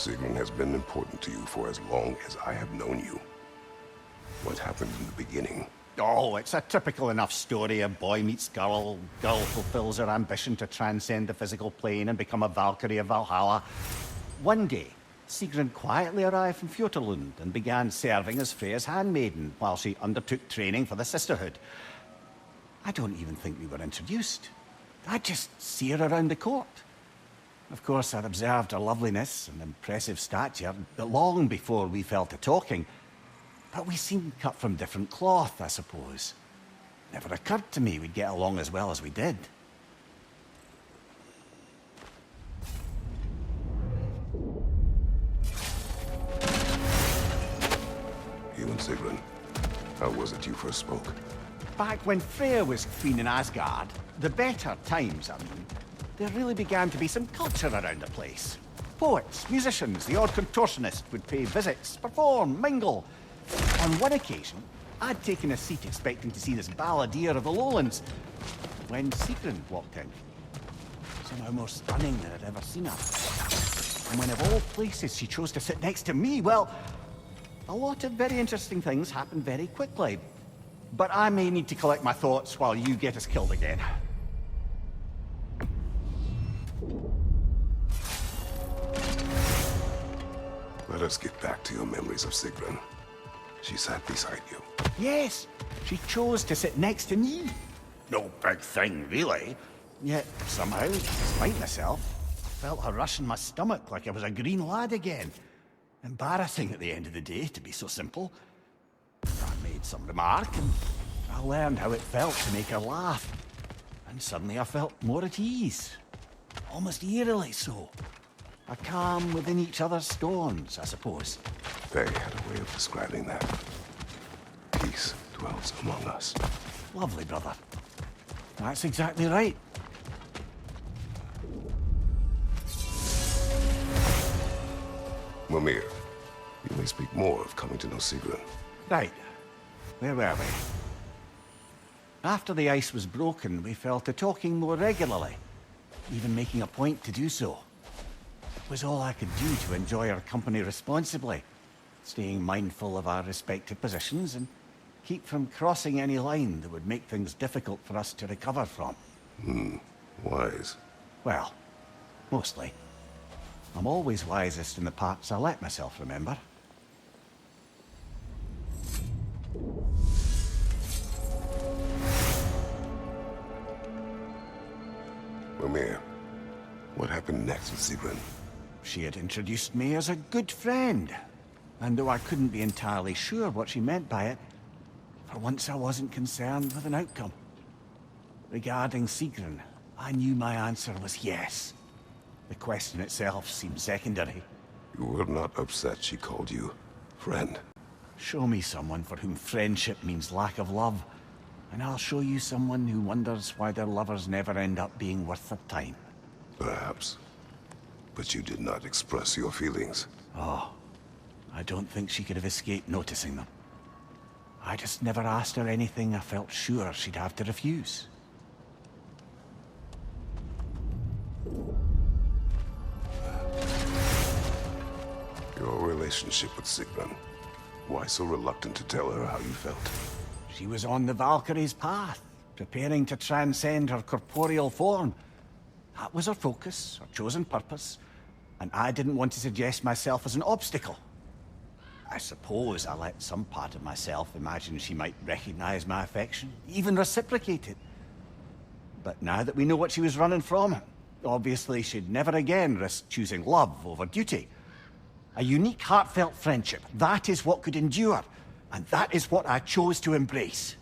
Sigrun has been important to you for as long as I have known you. What happened in the beginning? Oh, it's a typical enough story. A boy meets girl, girl fulfills her ambition to transcend the physical plane and become a Valkyrie of Valhalla. One day, Sigrun quietly arrived from Fjotorlund and began serving as Freya's handmaiden while she undertook training for the sisterhood. I don't even think we were introduced. I just see her around the court. Of course, I'd observed her loveliness and impressive stature long before we fell to talking. But we seemed cut from different cloth, I suppose. Never occurred to me we'd get along as well as we did. You and Sigrun, how was it you first spoke? Back when Freya was queen in Asgard, the better times, I mean, there really began to be some culture around the place. Poets, musicians, the odd contortionist would pay visits, perform, mingle. On one occasion, I'd taken a seat expecting to see this balladeer of the lowlands, when Sigrun walked in. Somehow more stunning than I'd ever seen her. And when of all places she chose to sit next to me, well, a lot of very interesting things happened very quickly. But I may need to collect my thoughts while you get us killed again. Let us get back to your memories of Sigrun. She sat beside you. Yes, she chose to sit next to me. No big thing, really. Yet, somehow, despite myself, I felt her rush in my stomach like I was a green lad again. Embarrassing at the end of the day, to be so simple. I made some remark, and I learned how it felt to make her laugh. And suddenly I felt more at ease. Almost eerily so. A calm within each other's storms, I suppose. They had a way of describing that. Peace dwells among us. Lovely, brother. That's exactly right. Mimir, you may speak more of coming to know Sigrun. Right. Where were we? After the ice was broken, we fell to talking more regularly, even making a point to do so. It was all I could do to enjoy her company responsibly, staying mindful of our respective positions and keep from crossing any line that would make things difficult for us to recover from. Wise. Well, mostly. I'm always wisest in the parts I let myself remember. Mimir, what happened next with Sigrun? She had introduced me as a good friend. And though I couldn't be entirely sure what she meant by it, for once I wasn't concerned with an outcome. Regarding Sigrun, I knew my answer was yes. The question itself seemed secondary. You were not upset she called you friend. Show me someone for whom friendship means lack of love, and I'll show you someone who wonders why their lovers never end up being worth their time. Perhaps. But you did not express your feelings. Oh, I don't think she could have escaped noticing them. I just never asked her anything I felt sure she'd have to refuse. Your relationship with Sigrun. Why so reluctant to tell her how you felt? She was on the Valkyrie's path, preparing to transcend her corporeal form. That was her focus, her chosen purpose, and I didn't want to suggest myself as an obstacle. I suppose I let some part of myself imagine she might recognize my affection, even reciprocate it. But now that we know what she was running from, obviously she'd never again risk choosing love over duty. A unique, heartfelt friendship, that is what could endure, and that is what I chose to embrace.